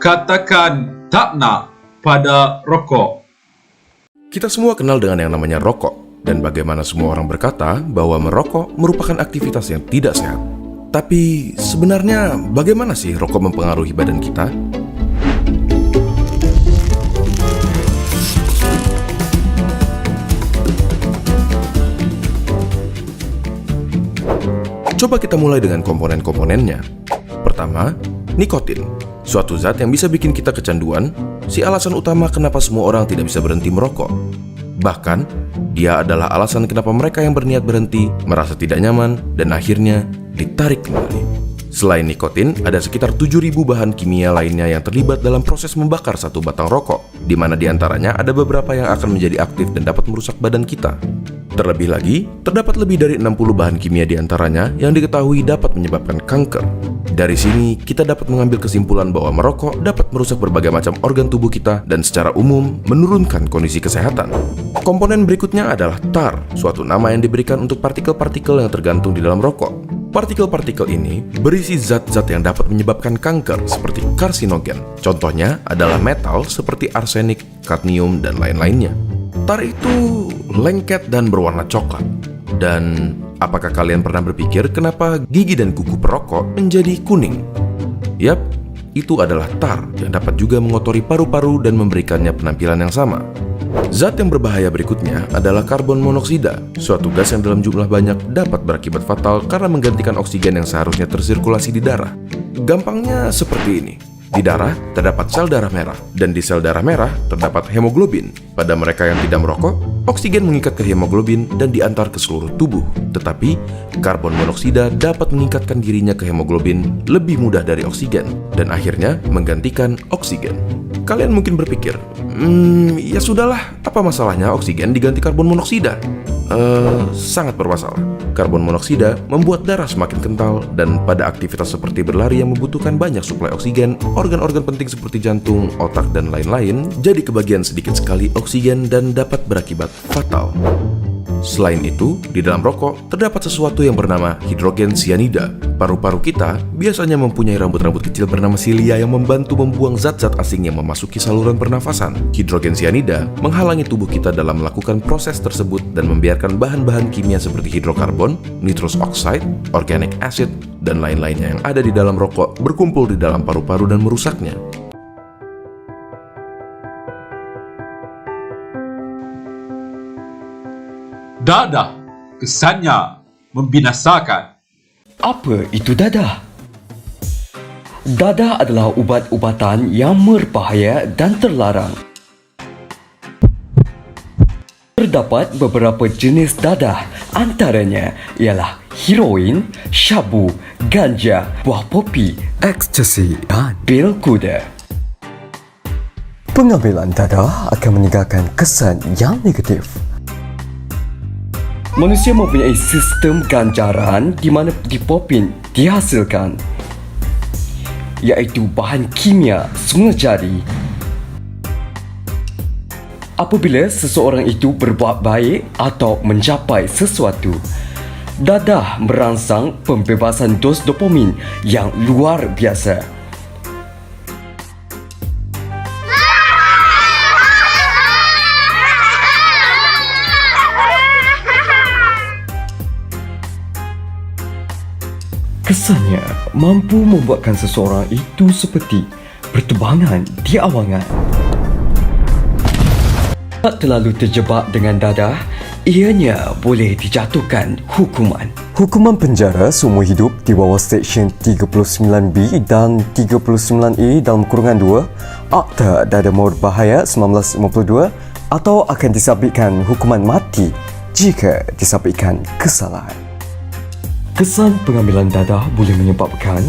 katakan tak nak pada rokok. Kita semua kenal dengan yang namanya rokok, dan bagaimana semua orang berkata bahwa merokok merupakan aktivitas yang tidak sehat. Tapi sebenarnya bagaimana sih rokok mempengaruhi badan kita? Coba kita mulai dengan komponen-komponennya. Pertama, nikotin, suatu zat yang bisa bikin kita kecanduan, si alasan utama kenapa semua orang tidak bisa berhenti merokok. Bahkan, dia adalah alasan kenapa mereka yang berniat berhenti merasa tidak nyaman dan akhirnya ditarik kembali. Selain nikotin, ada sekitar 7.000 bahan kimia lainnya yang terlibat dalam proses membakar satu batang rokok, di mana diantaranya ada beberapa yang akan menjadi aktif dan dapat merusak badan kita. Terlebih lagi, terdapat lebih dari 60 bahan kimia diantaranya yang diketahui dapat menyebabkan kanker. Dari sini, kita dapat mengambil kesimpulan bahwa merokok dapat merusak berbagai macam organ tubuh kita dan secara umum menurunkan kondisi kesehatan. Komponen berikutnya adalah tar, suatu nama yang diberikan untuk partikel-partikel yang tergantung di dalam rokok. Partikel-partikel ini berisi zat-zat yang dapat menyebabkan kanker seperti karsinogen. Contohnya adalah metal seperti arsenik, kadmium, dan lain-lainnya. Tar itu lengket dan berwarna coklat. Dan apakah kalian pernah berpikir kenapa gigi dan kuku perokok menjadi kuning? Yap, itu adalah tar yang dapat juga mengotori paru-paru dan memberikannya penampilan yang sama. Zat yang berbahaya berikutnya adalah karbon monoksida, suatu gas yang dalam jumlah banyak dapat berakibat fatal karena menggantikan oksigen yang seharusnya tersirkulasi di darah. Gampangnya seperti ini. Di darah terdapat sel darah merah, dan di sel darah merah terdapat hemoglobin. Pada mereka yang tidak merokok, oksigen mengikat ke hemoglobin dan diantar ke seluruh tubuh. Tetapi, karbon monoksida dapat mengikatkan dirinya ke hemoglobin lebih mudah dari oksigen, dan akhirnya menggantikan oksigen. Kalian mungkin berpikir, ya sudahlah, apa masalahnya oksigen diganti karbon monoksida? Sangat bermasalah. Karbon monoksida membuat darah semakin kental, dan pada aktivitas seperti berlari yang membutuhkan banyak suplai oksigen, organ-organ penting seperti jantung, otak, dan lain-lain jadi kebagian sedikit sekali oksigen dan dapat berakibat fatal. Selain itu, di dalam rokok terdapat sesuatu yang bernama hidrogen sianida. Paru-paru kita biasanya mempunyai rambut-rambut kecil bernama silia yang membantu membuang zat-zat asing yang memasuki saluran pernafasan. Hidrogen sianida menghalangi tubuh kita dalam melakukan proses tersebut dan membiarkan bahan-bahan kimia seperti hidrokarbon, nitrous oxide, organic acid, dan lain-lainnya yang ada di dalam rokok berkumpul di dalam paru-paru dan merusaknya. Dadah, kesannya membinasakan. Apa itu dadah? Dadah adalah ubat-ubatan yang berbahaya dan terlarang. Terdapat beberapa jenis dadah, antaranya ialah heroin, syabu, ganja, buah popi, ekstasi dan pil kuda. Pengambilan dadah akan meninggalkan kesan yang negatif. Manusia mempunyai sistem ganjaran di mana dopamin dihasilkan, iaitu bahan kimia semula jadi. Apabila seseorang itu berbuat baik atau mencapai sesuatu, dadah merangsang pembebasan dos dopamin yang luar biasa. Kesannya mampu membuatkan seseorang itu seperti berterbangan di awangan. Tak terlalu terjebak dengan dadah, ianya boleh dijatuhkan hukuman. Hukuman penjara seumur hidup di bawah Seksyen 39B dan 39A dalam kurungan 2 Akta Dadah Berbahaya 1952 atau akan disabitkan hukuman mati jika disabitkan kesalahan. Kesan pengambilan dadah boleh menyebabkan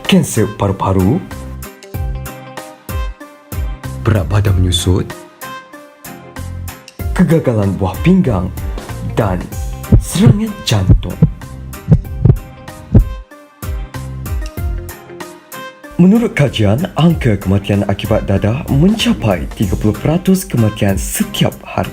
kanser paru-paru, berat badan menyusut, kegagalan buah pinggang dan serangan jantung. Menurut kajian, angka kematian akibat dadah mencapai 30% kematian setiap hari.